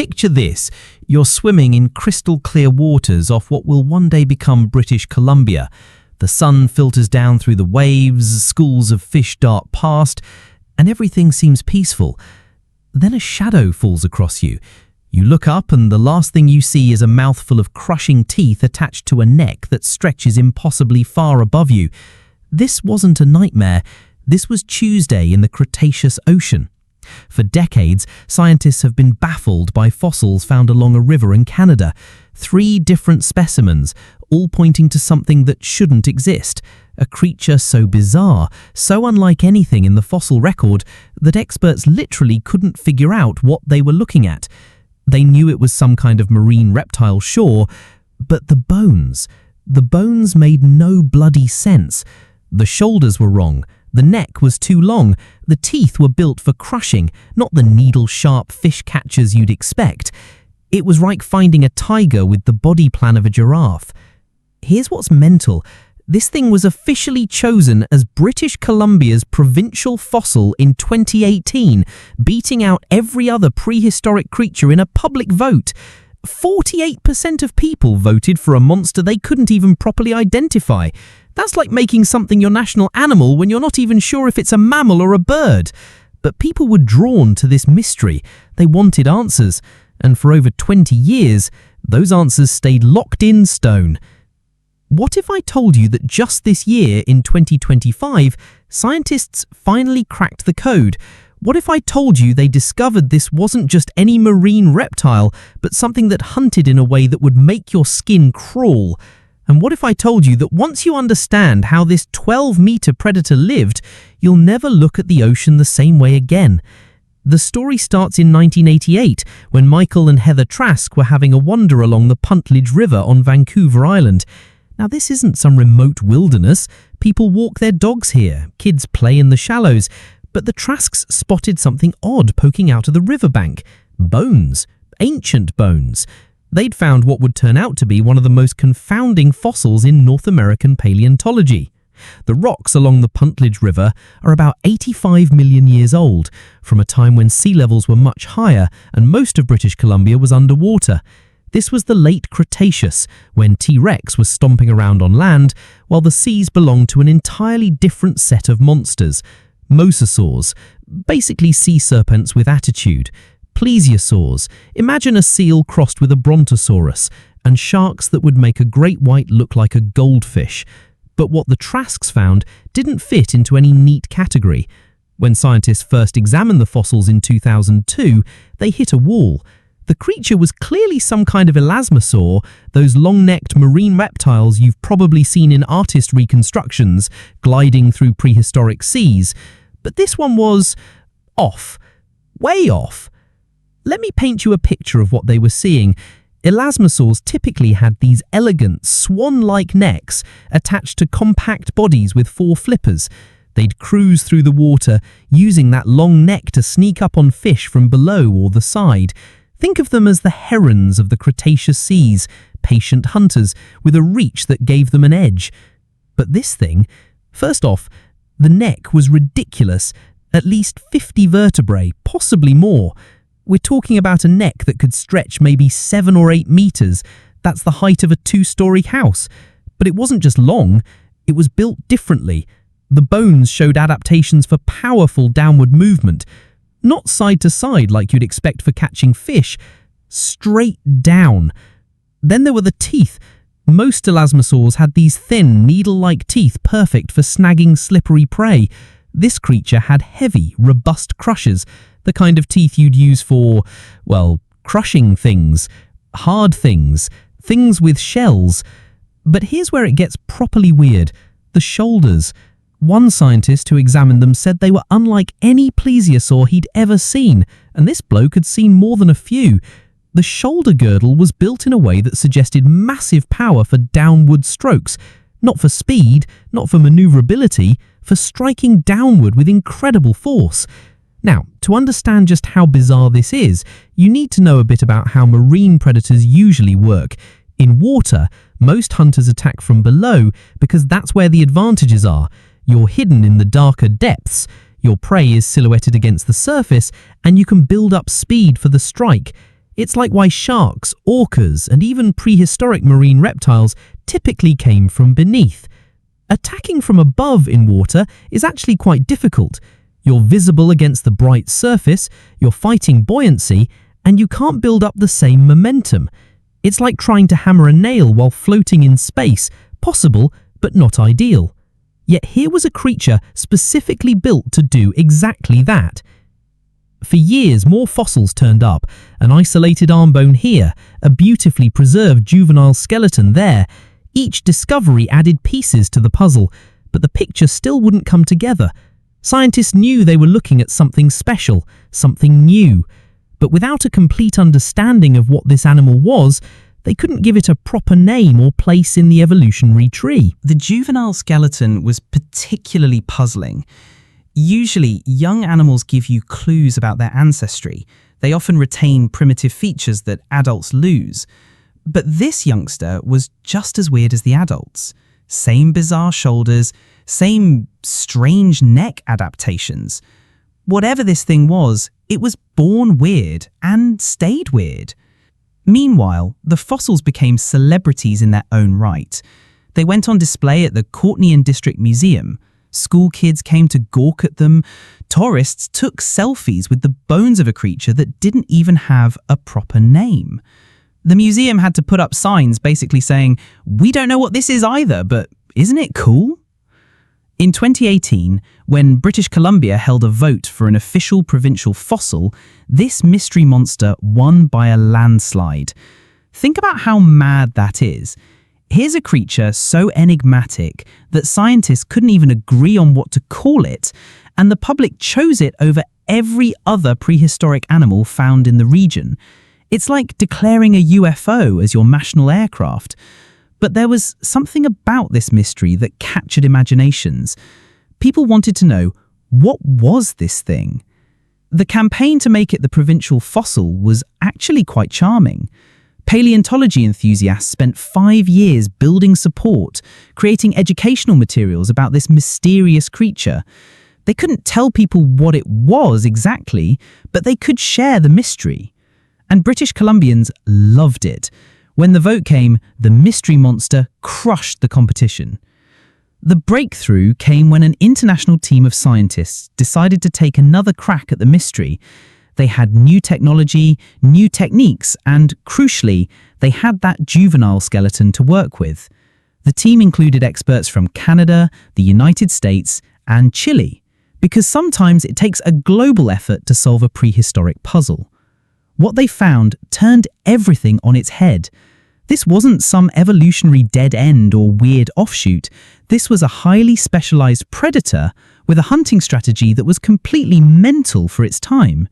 Picture this. You're swimming in crystal clear waters off what will one day become British Columbia. The sun filters down through the waves, schools of fish dart past, and everything seems peaceful. Then a shadow falls across you. You look up and the last thing you see is a mouthful of crushing teeth attached to a neck that stretches impossibly far above you. This wasn't a nightmare. This was Tuesday in the Cretaceous Ocean. For decades, scientists have been baffled by fossils found along a river in Canada. 3 different specimens, all pointing to something that shouldn't exist. A creature so bizarre, so unlike anything in the fossil record, that experts literally couldn't figure out what they were looking at. They knew it was some kind of marine reptile, sure, but the bones made no bloody sense. The shoulders were wrong. The neck was too long. The teeth were built for crushing, not the needle-sharp fish catchers you'd expect. It was like finding a tiger with the body plan of a giraffe. Here's what's mental. This thing was officially chosen as British Columbia's provincial fossil in 2018, beating out every other prehistoric creature in a public vote. 48% of people voted for a monster they couldn't even properly identify. That's like making something your national animal when you're not even sure if it's a mammal or a bird. But people were drawn to this mystery. They wanted answers. And for over 20 years, those answers stayed locked in stone. What if I told you that just this year, in 2025, scientists finally cracked the code? What if I told you they discovered this wasn't just any marine reptile, but something that hunted in a way that would make your skin crawl? And what if I told you that once you understand how this 12-meter predator lived, you'll never look at the ocean the same way again? The story starts in 1988, when Michael and Heather Trask were having a wander along the Puntledge River on Vancouver Island. Now, this isn't some remote wilderness. People walk their dogs here, kids play in the shallows, but the Trasks spotted something odd poking out of the riverbank. Bones. Ancient bones. They'd found what would turn out to be one of the most confounding fossils in North American paleontology. The rocks along the Puntledge River are about 85 million years old, from a time when sea levels were much higher and most of British Columbia was underwater. This was the late Cretaceous, when T-Rex was stomping around on land, while the seas belonged to an entirely different set of monsters. Mosasaurs, basically sea serpents with attitude. Plesiosaurs, imagine a seal crossed with a brontosaurus, and sharks that would make a great white look like a goldfish. But what the Trasks found didn't fit into any neat category. When scientists first examined the fossils in 2002, they hit a wall. The creature was clearly some kind of elasmosaur, those long-necked marine reptiles you've probably seen in artist reconstructions gliding through prehistoric seas. But this one was off. Way off. Let me paint you a picture of what they were seeing. Elasmosaurs typically had these elegant, swan-like necks attached to compact bodies with 4 flippers. They'd cruise through the water, using that long neck to sneak up on fish from below or the side. Think of them as the herons of the Cretaceous seas, patient hunters with a reach that gave them an edge. But this thing, first off, the neck was ridiculous, at least 50 vertebrae, possibly more. We're talking about a neck that could stretch maybe 7 or 8 meters. That's the height of a 2-story house. But it wasn't just long, it was built differently. The bones showed adaptations for powerful downward movement. Not side to side like you'd expect for catching fish, straight down. Then there were the teeth. Most elasmosaurs had these thin, needle-like teeth perfect for snagging slippery prey. This creature had heavy, robust crushers, the kind of teeth you'd use for, well, crushing things, hard things, things with shells. But here's where it gets properly weird. The shoulders. One scientist who examined them said they were unlike any plesiosaur he'd ever seen, and this bloke had seen more than a few. The shoulder girdle was built in a way that suggested massive power for downward strokes, not for speed, not for maneuverability, for striking downward with incredible force. Now, to understand just how bizarre this is, you need to know a bit about how marine predators usually work. In water, most hunters attack from below because that's where the advantages are. You're hidden in the darker depths, your prey is silhouetted against the surface, and you can build up speed for the strike. It's like why sharks, orcas, and even prehistoric marine reptiles typically came from beneath. Attacking from above in water is actually quite difficult. You're visible against the bright surface, you're fighting buoyancy, and you can't build up the same momentum. It's like trying to hammer a nail while floating in space, possible but not ideal. Yet here was a creature specifically built to do exactly that. For years, more fossils turned up, an isolated arm bone here, a beautifully preserved juvenile skeleton there. Each discovery added pieces to the puzzle, but the picture still wouldn't come together. Scientists knew they were looking at something special, something new. But without a complete understanding of what this animal was, they couldn't give it a proper name or place in the evolutionary tree. The juvenile skeleton was particularly puzzling. Usually, young animals give you clues about their ancestry. They often retain primitive features that adults lose. But this youngster was just as weird as the adults. Same bizarre shoulders, same strange neck adaptations. Whatever this thing was, it was born weird and stayed weird. Meanwhile, the fossils became celebrities in their own right. They went on display at the Courtney District Museum. School kids came to gawk at them. Tourists took selfies with the bones of a creature that didn't even have a proper name. The museum had to put up signs basically saying, "We don't know what this is either, but isn't it cool?" In 2018, when British Columbia held a vote for an official provincial fossil, this mystery monster won by a landslide. Think about how mad that is. Here's a creature so enigmatic that scientists couldn't even agree on what to call it, and the public chose it over every other prehistoric animal found in the region. It's like declaring a UFO as your national aircraft. But there was something about this mystery that captured imaginations. People wanted to know, what was this thing? The campaign to make it the provincial fossil was actually quite charming. Paleontology enthusiasts spent 5 years building support, creating educational materials about this mysterious creature. They couldn't tell people what it was exactly, but they could share the mystery. And British Columbians loved it. When the vote came, the mystery monster crushed the competition. The breakthrough came when an international team of scientists decided to take another crack at the mystery. They had new technology, new techniques, and, crucially, they had that juvenile skeleton to work with. The team included experts from Canada, the United States, and Chile, because sometimes it takes a global effort to solve a prehistoric puzzle. What they found turned everything on its head. This wasn't some evolutionary dead end or weird offshoot. This was a highly specialized predator with a hunting strategy that was completely mental for its time.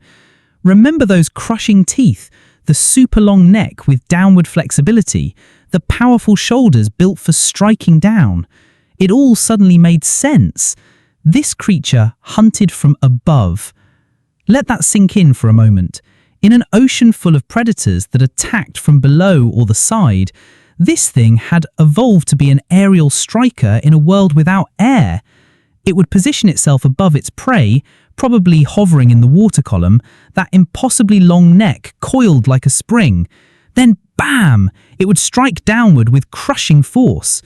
Remember those crushing teeth, the super long neck with downward flexibility, the powerful shoulders built for striking down. It all suddenly made sense. This creature hunted from above. Let that sink in for a moment. In an ocean full of predators that attacked from below or the side, this thing had evolved to be an aerial striker in a world without air. It would position itself above its prey, probably hovering in the water column, that impossibly long neck coiled like a spring. Then, bam! It would strike downward with crushing force.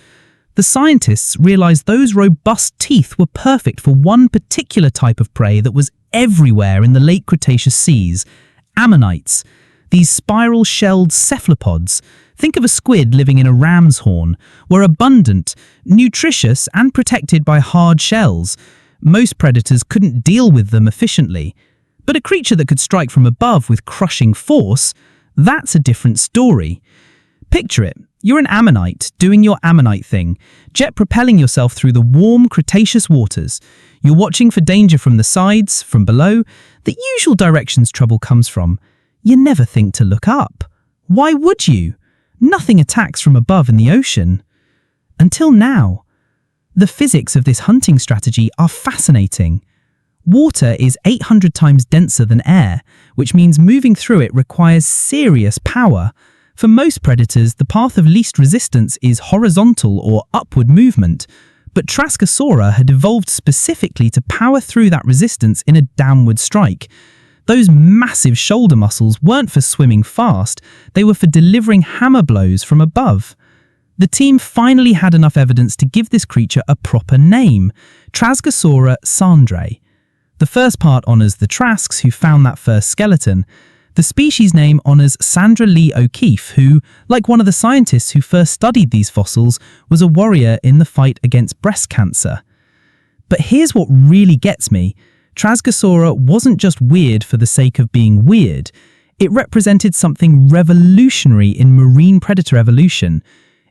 The scientists realized those robust teeth were perfect for one particular type of prey that was everywhere in the late Cretaceous seas: ammonites. These spiral-shelled cephalopods, think of a squid living in a ram's horn, were abundant, nutritious, and protected by hard shells. Most predators couldn't deal with them efficiently. But a creature that could strike from above with crushing force, that's a different story. Picture it. You're an ammonite doing your ammonite thing, jet propelling yourself through the warm Cretaceous waters. You're watching for danger from the sides, from below, the usual directions trouble comes from. You never think to look up. Why would you? Nothing attacks from above in the ocean. Until now. The physics of this hunting strategy are fascinating. Water is 800 times denser than air, which means moving through it requires serious power. For most predators, the path of least resistance is horizontal or upward movement, but Traskasaura had evolved specifically to power through that resistance in a downward strike. Those massive shoulder muscles weren't for swimming fast, they were for delivering hammer blows from above. The team finally had enough evidence to give this creature a proper name, Traskasaura sandrae. The first part honours the Trasks who found that first skeleton. The species name honours Sandra Lee O'Keefe, who, like one of the scientists who first studied these fossils, was a warrior in the fight against breast cancer. But here's what really gets me. Traskasaura wasn't just weird for the sake of being weird. It represented something revolutionary in marine predator evolution.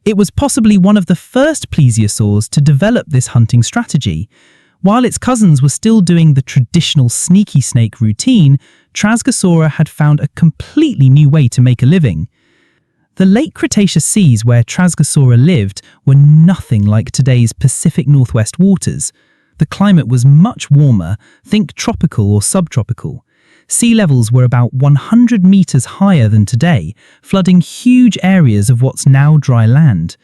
It was possibly one of the first plesiosaurs to develop this hunting strategy. While its cousins were still doing the traditional sneaky snake routine, Traskasaura had found a completely new way to make a living. The late Cretaceous seas where Traskasaura lived were nothing like today's Pacific Northwest waters. The climate was much warmer, think tropical or subtropical. Sea levels were about 100 meters higher than today, flooding huge areas of what's now dry land.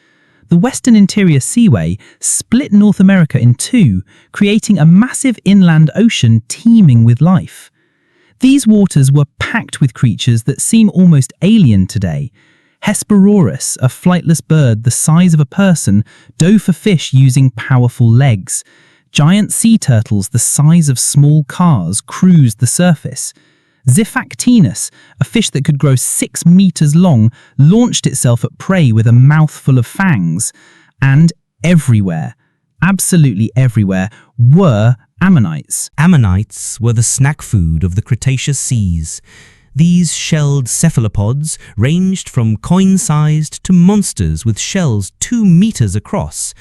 The Western Interior Seaway split North America in two, creating a massive inland ocean teeming with life. These waters were packed with creatures that seem almost alien today. Hesperornis, a flightless bird the size of a person, dove for fish using powerful legs. Giant sea turtles the size of small cars cruised the surface. Xiphactinus, a fish that could grow 6 meters long, launched itself at prey with a mouthful of fangs. And everywhere, absolutely everywhere, were ammonites. Ammonites were the snack food of the Cretaceous seas. These shelled cephalopods ranged from coin-sized to monsters with shells 2 meters across.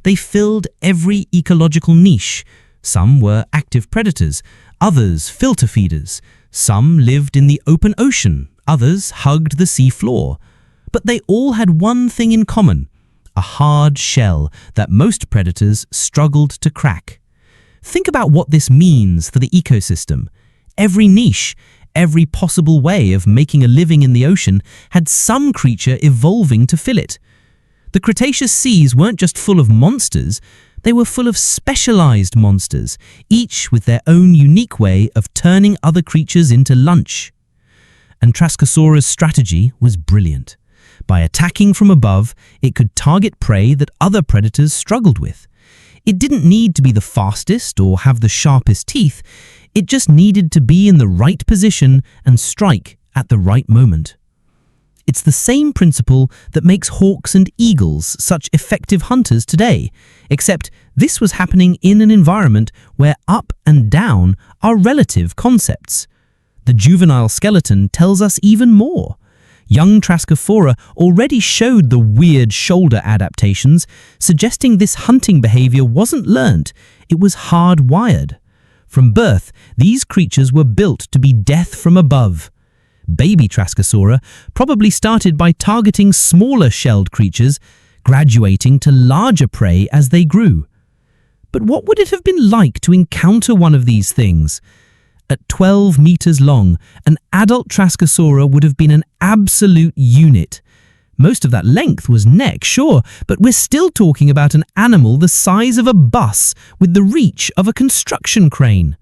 They filled every ecological niche. Some were active predators, others filter feeders. Some lived in the open ocean, others hugged the sea floor. But they all had one thing in common, a hard shell that most predators struggled to crack. Think about what this means for the ecosystem. Every niche, every possible way of making a living in the ocean had some creature evolving to fill it. The Cretaceous seas weren't just full of monsters, they were full of specialized monsters, each with their own unique way of turning other creatures into lunch. And Traskasaura's strategy was brilliant. By attacking from above, it could target prey that other predators struggled with. It didn't need to be the fastest or have the sharpest teeth, it just needed to be in the right position and strike at the right moment. It's the same principle that makes hawks and eagles such effective hunters today, except this was happening in an environment where up and down are relative concepts. The juvenile skeleton tells us even more. Young Traskasaura already showed the weird shoulder adaptations, suggesting this hunting behavior wasn't learnt, it was hardwired. From birth, these creatures were built to be death from above. Baby Traskasaura probably started by targeting smaller shelled creatures, graduating to larger prey as they grew. But what would it have been like to encounter one of these things? At 12 meters long, an adult Traskasaura would have been an absolute unit. Most of that length was neck, sure, but we're still talking about an animal the size of a bus with the reach of a construction crane.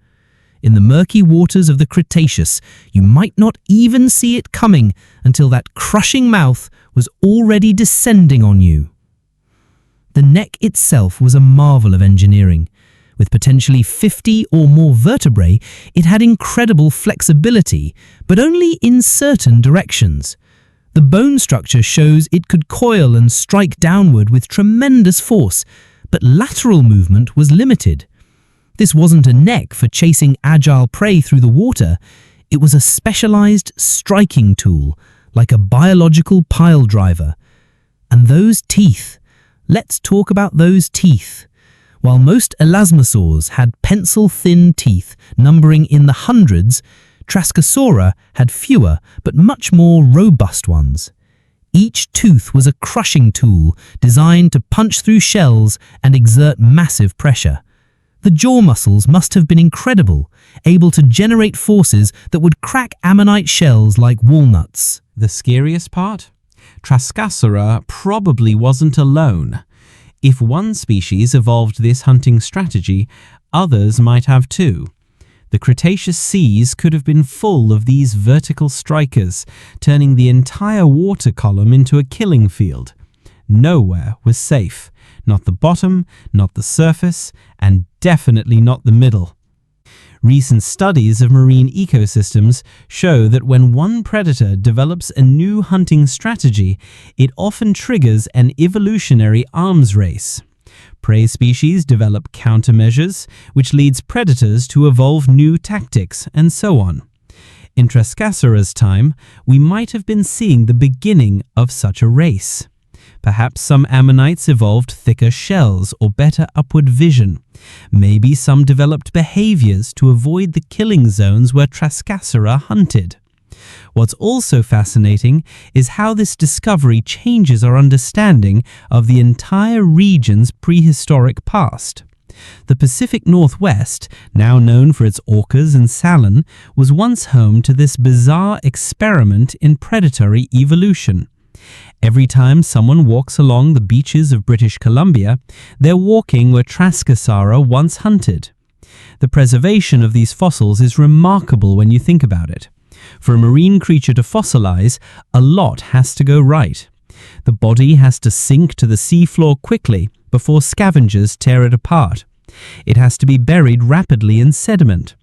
In the murky waters of the Cretaceous, you might not even see it coming until that crushing mouth was already descending on you. The neck itself was a marvel of engineering. With potentially 50 or more vertebrae, it had incredible flexibility, but only in certain directions. The bone structure shows it could coil and strike downward with tremendous force, but lateral movement was limited. This wasn't a neck for chasing agile prey through the water. It was a specialized striking tool, like a biological pile driver. And those teeth. Let's talk about those teeth. While most elasmosaurs had pencil-thin teeth numbering in the hundreds, Traskasaura had fewer but much more robust ones. Each tooth was a crushing tool designed to punch through shells and exert massive pressure. The jaw muscles must have been incredible, able to generate forces that would crack ammonite shells like walnuts. The scariest part? Traskasaura probably wasn't alone. If one species evolved this hunting strategy, others might have too. The Cretaceous seas could have been full of these vertical strikers, turning the entire water column into a killing field. Nowhere was safe. Not the bottom, not the surface, and definitely not the middle. Recent studies of marine ecosystems show that when one predator develops a new hunting strategy, it often triggers an evolutionary arms race. Prey species develop countermeasures, which leads predators to evolve new tactics, and so on. In Traskasaura's time, we might have been seeing the beginning of such a race. Perhaps some ammonites evolved thicker shells or better upward vision. Maybe some developed behaviors to avoid the killing zones where Traskasaura hunted. What's also fascinating is how this discovery changes our understanding of the entire region's prehistoric past. The Pacific Northwest, now known for its orcas and salmon, was once home to this bizarre experiment in predatory evolution. Every time someone walks along the beaches of British Columbia, they're walking where Traskasaura once hunted. The preservation of these fossils is remarkable when you think about it. For a marine creature to fossilize, a lot has to go right. The body has to sink to the seafloor quickly before scavengers tear it apart. It has to be buried rapidly in sediment.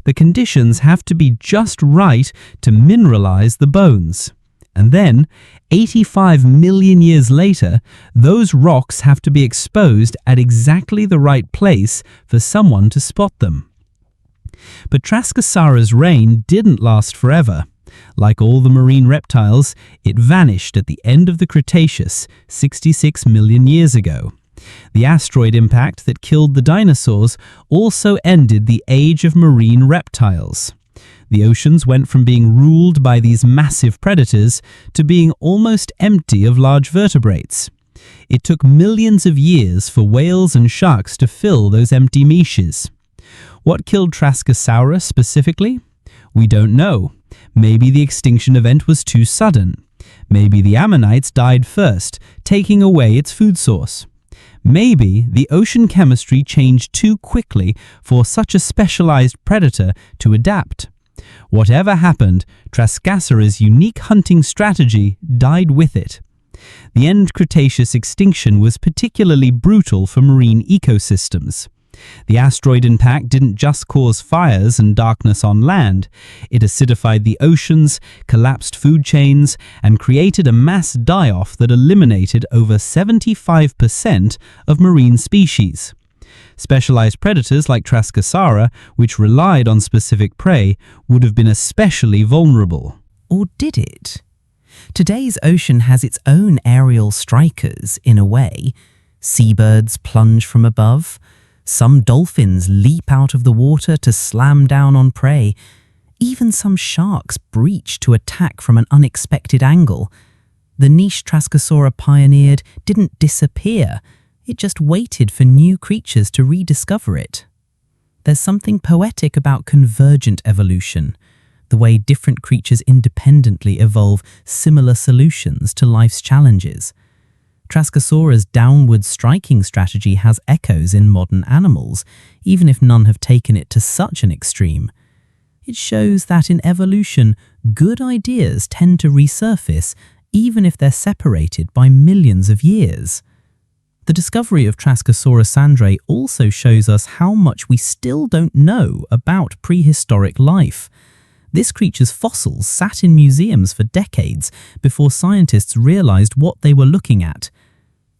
The conditions have to be just right to mineralize the bones. And then, 85 million years later, those rocks have to be exposed at exactly the right place for someone to spot them. But Traskasaura's reign didn't last forever. Like all the marine reptiles, it vanished at the end of the Cretaceous, 66 million years ago. The asteroid impact that killed the dinosaurs also ended the age of marine reptiles. The oceans went from being ruled by these massive predators to being almost empty of large vertebrates. It took millions of years for whales and sharks to fill those empty niches. What killed Traskasaura specifically? We don't know. Maybe the extinction event was too sudden. Maybe the ammonites died first, taking away its food source. Maybe the ocean chemistry changed too quickly for such a specialized predator to adapt. Whatever happened, Traskasaura's unique hunting strategy died with it. The end Cretaceous extinction was particularly brutal for marine ecosystems. The asteroid impact didn't just cause fires and darkness on land. It acidified the oceans, collapsed food chains, and created a mass die-off that eliminated over 75% of marine species. Specialized predators like Traskasaura, which relied on specific prey, would have been especially vulnerable. Or did it? Today's ocean has its own aerial strikers, in a way. Seabirds plunge from above. Some dolphins leap out of the water to slam down on prey. Even some sharks breach to attack from an unexpected angle. The niche Traskasaura pioneered didn't disappear. It just waited for new creatures to rediscover it. There's something poetic about convergent evolution, the way different creatures independently evolve similar solutions to life's challenges. Traskasaura's downward striking strategy has echoes in modern animals, even if none have taken it to such an extreme. It shows that in evolution, good ideas tend to resurface, even if they're separated by millions of years. The discovery of Traskasaura sandrae also shows us how much we still don't know about prehistoric life. This creature's fossils sat in museums for decades before scientists realized what they were looking at.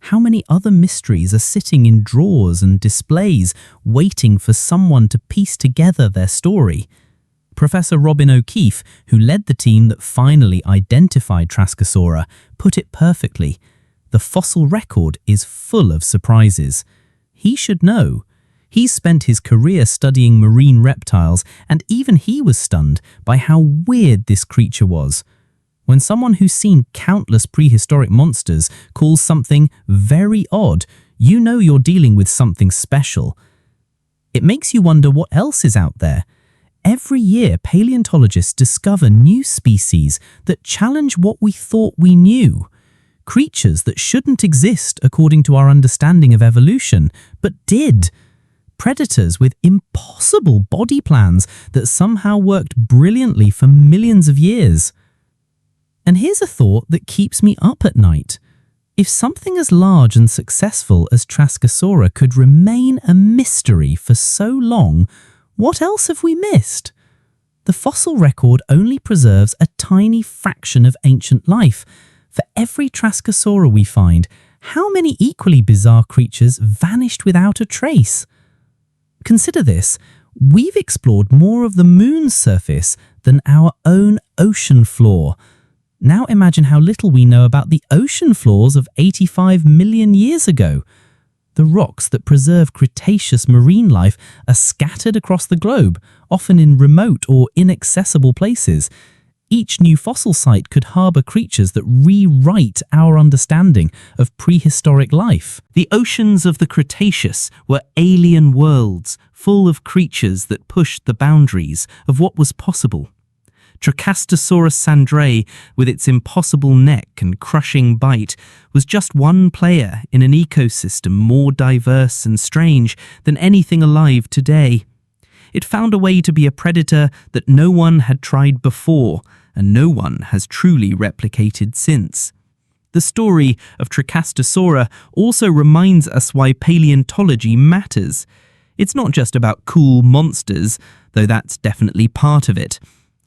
How many other mysteries are sitting in drawers and displays, waiting for someone to piece together their story? Professor Robin O'Keefe, who led the team that finally identified Traskasaura, put it perfectly. The fossil record is full of surprises. He should know. He spent his career studying marine reptiles, and even he was stunned by how weird this creature was. When someone who's seen countless prehistoric monsters calls something very odd, you know you're dealing with something special. It makes you wonder what else is out there. Every year, paleontologists discover new species that challenge what we thought we knew. Creatures that shouldn't exist according to our understanding of evolution, but did. predators with impossible body plans that somehow worked brilliantly for millions of years. And here's a thought that keeps me up at night. If something as large and successful as Traskasaura could remain a mystery for so long, what else have we missed? The fossil record only preserves a tiny fraction of ancient life. For every Traskasaura we find, how many equally bizarre creatures vanished without a trace? Consider this. We've explored more of the moon's surface than our own ocean floor. Now imagine how little we know about the ocean floors of 85 million years ago. The rocks that preserve Cretaceous marine life are scattered across the globe, often in remote or inaccessible places. Each new fossil site could harbour creatures that rewrite our understanding of prehistoric life. The oceans of the Cretaceous were alien worlds, full of creatures that pushed the boundaries of what was possible. Traskasaura sandrae, with its impossible neck and crushing bite, was just one player in an ecosystem more diverse and strange than anything alive today. It found a way to be a predator that no one had tried before, and no one has truly replicated since. The story of Traskasaura also reminds us why paleontology matters. It's not just about cool monsters, though that's definitely part of it.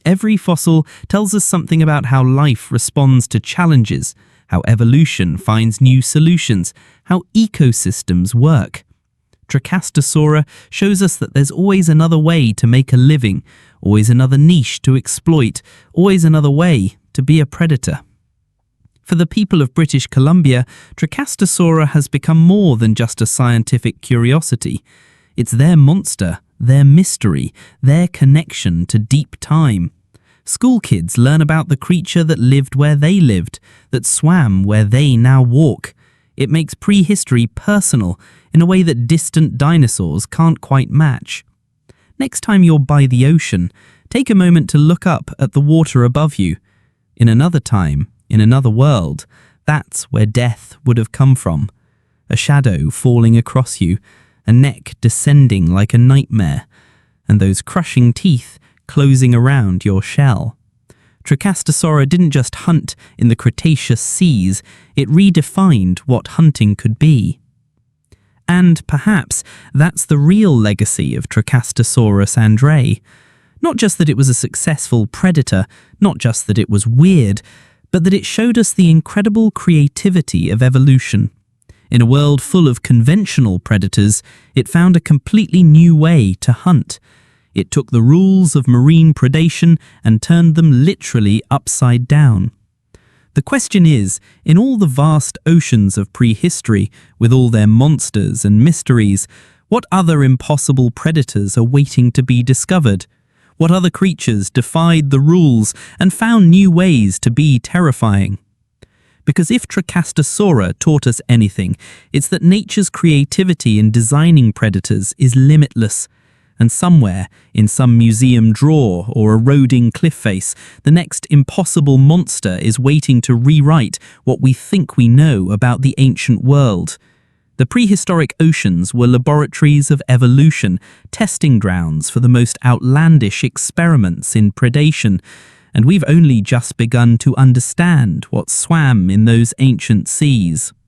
Every fossil tells us something about how life responds to challenges, how evolution finds new solutions, how ecosystems work. Traskasaura shows us that there's always another way to make a living, always another niche to exploit, always another way to be a predator. For the people of British Columbia, Traskasaura has become more than just a scientific curiosity. It's their monster, their mystery, their connection to deep time. School kids learn about the creature that lived where they lived, that swam where they now walk. It makes prehistory personal in a way that distant dinosaurs can't quite match. Next time you're by the ocean, take a moment to look up at the water above you. In another time, in another world, that's where death would have come from. A shadow falling across you, a neck descending like a nightmare, and those crushing teeth closing around your shell. Traskasaura didn't just hunt in the Cretaceous seas, it redefined what hunting could be. And perhaps that's the real legacy of Traskasaura sandrae. Not just that it was a successful predator, not just that it was weird, but that it showed us the incredible creativity of evolution. In a world full of conventional predators, it found a completely new way to hunt. It took the rules of marine predation and turned them literally upside down. The question is, in all the vast oceans of prehistory, with all their monsters and mysteries, what other impossible predators are waiting to be discovered? What other creatures defied the rules and found new ways to be terrifying? Because if Traskasaura taught us anything, it's that nature's creativity in designing predators is limitless. And somewhere, in some museum drawer or eroding cliff face, the next impossible monster is waiting to rewrite what we think we know about the ancient world. The prehistoric oceans were laboratories of evolution, testing grounds for the most outlandish experiments in predation, and we've only just begun to understand what swam in those ancient seas.